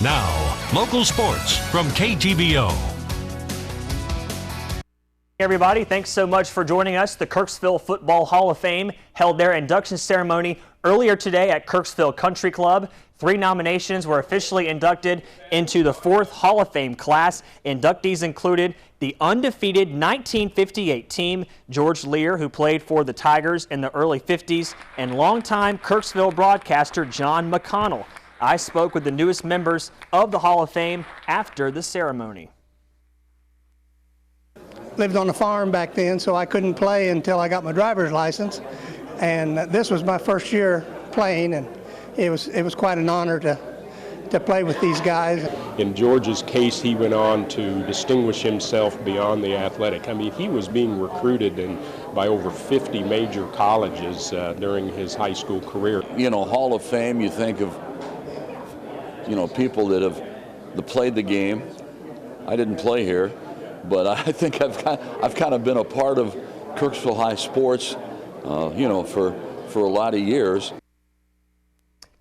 Now, local sports from KTVO. Hey everybody, thanks so much for joining us. The Kirksville Football Hall of Fame held their induction ceremony earlier today at Kirksville Country Club. 3 nominations were officially inducted into the 4th Hall of Fame class. Inductees included the undefeated 1958 team, George Lear, who played for the Tigers in the early 50s, and longtime Kirksville broadcaster John McConnell. I spoke with the newest members of the Hall of Fame after the ceremony. Lived on a farm back then, so I couldn't play until I got my driver's license. And this was my first year playing, and it was quite an honor to play with these guys. In George's case, he went on to distinguish himself beyond the athletic. I mean, he was being recruited by over 50 major colleges during his high school career. You know, Hall of Fame, you think of, you know, people that played the game. I didn't play here, but I think I've kind of been a part of Kirksville High sports, you know, for a lot of years.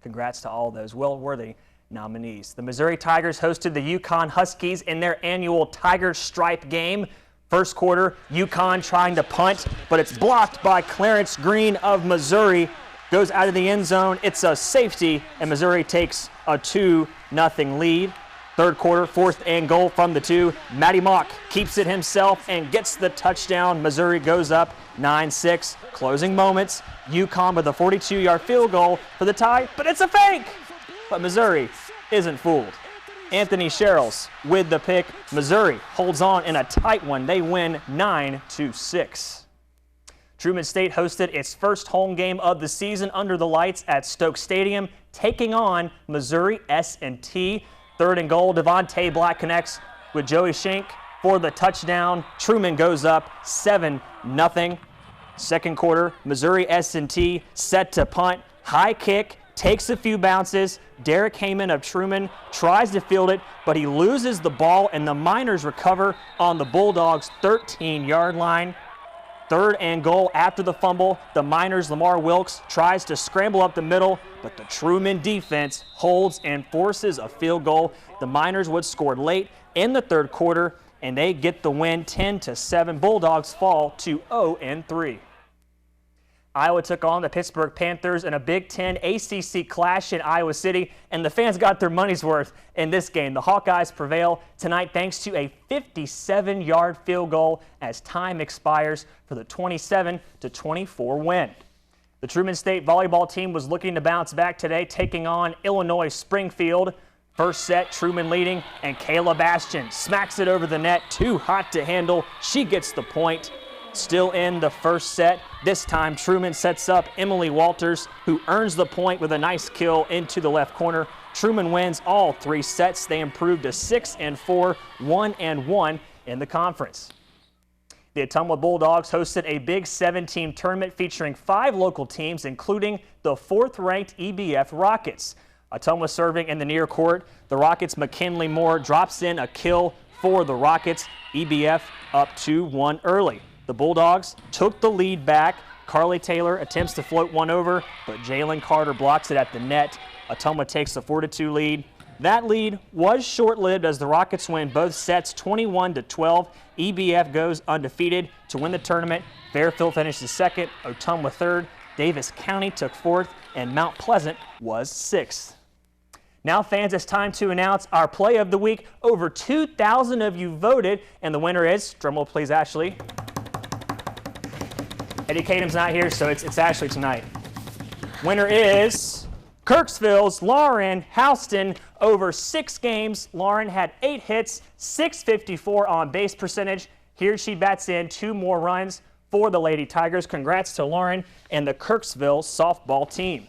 Congrats to all those well-worthy nominees. The Missouri Tigers hosted the UConn Huskies in their annual Tiger Stripe game. First quarter, UConn trying to punt, but it's blocked by Clarence Green of Missouri. Goes out of the end zone. It's a safety, and Missouri takes a 2-0 lead. Third quarter, 4th and goal from the 2. Matty Mock keeps it himself and gets the touchdown. Missouri goes up 9-6. Closing moments, UConn with a 42-yard field goal for the tie, but it's a fake. But Missouri isn't fooled. Anthony Sherrills with the pick. Missouri holds on in a tight one. They win 9-6. Truman State hosted its first home game of the season under the lights at Stokes Stadium, taking on Missouri S&T. 3rd and goal, Devontae Black connects with Joey Schenk for the touchdown. Truman goes up 7-0. Second quarter, Missouri S&T set to punt. High kick, takes a few bounces. Derek Heyman of Truman tries to field it, but he loses the ball, and the Miners recover on the Bulldogs' 13-yard line. 3rd and goal after the fumble. The Miners' Lamar Wilkes tries to scramble up the middle, but the Truman defense holds and forces a field goal. The Miners would score late in the 3rd quarter, and they get the win 10-7. Bulldogs fall to 0-3. Iowa took on the Pittsburgh Panthers in a Big Ten ACC clash in Iowa City, and the fans got their money's worth in this game. The Hawkeyes prevail tonight thanks to a 57-yard field goal as time expires for the 27-24 win. The Truman State volleyball team was looking to bounce back today, taking on Illinois Springfield. First set, Truman leading, and Kayla Bastian smacks it over the net. Too hot to handle. She gets the point. Still in the first set. This time, Truman sets up Emily Walters, who earns the point with a nice kill into the left corner. Truman wins all 3 sets. They improve to 6-4, 1-1 in the conference. The Ottumwa Bulldogs hosted a Big 7-team tournament featuring 5 local teams, including the 4th-ranked EBF Rockets. Ottumwa serving in the near court. The Rockets' McKinley Moore drops in a kill for the Rockets. EBF up 2-1 early. The Bulldogs took the lead back. Carly Taylor attempts to float one over, but Jalen Carter blocks it at the net. Ottumwa takes a 4-2 lead. That lead was short-lived as the Rockets win both sets 21-12. EBF goes undefeated to win the tournament. Fairfield finishes 2nd, Ottumwa 3rd, Davis County took 4th, and Mount Pleasant was 6th. Now, fans, it's time to announce our play of the week. Over 2,000 of you voted, and the winner is, drumroll please, Ashley. Eddie Kadam's not here, so it's Ashley tonight. Winner is Kirksville's Lauren Houston. Over 6 games, Lauren had 8 hits, .654 on base percentage. Here she bats in 2 more runs for the Lady Tigers. Congrats to Lauren and the Kirksville softball team.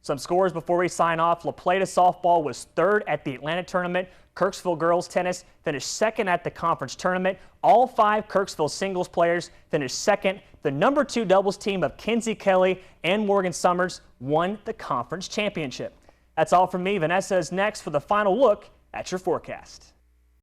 Some scores before we sign off. La Plata softball was 3rd at the Atlanta tournament. Kirksville girls tennis finished 2nd at the conference tournament. All 5 Kirksville singles players finished 2nd. The number 2 doubles team of Kinsey Kelly and Morgan Summers won the conference championship. That's all from me. Vanessa is next for the final look at your forecast.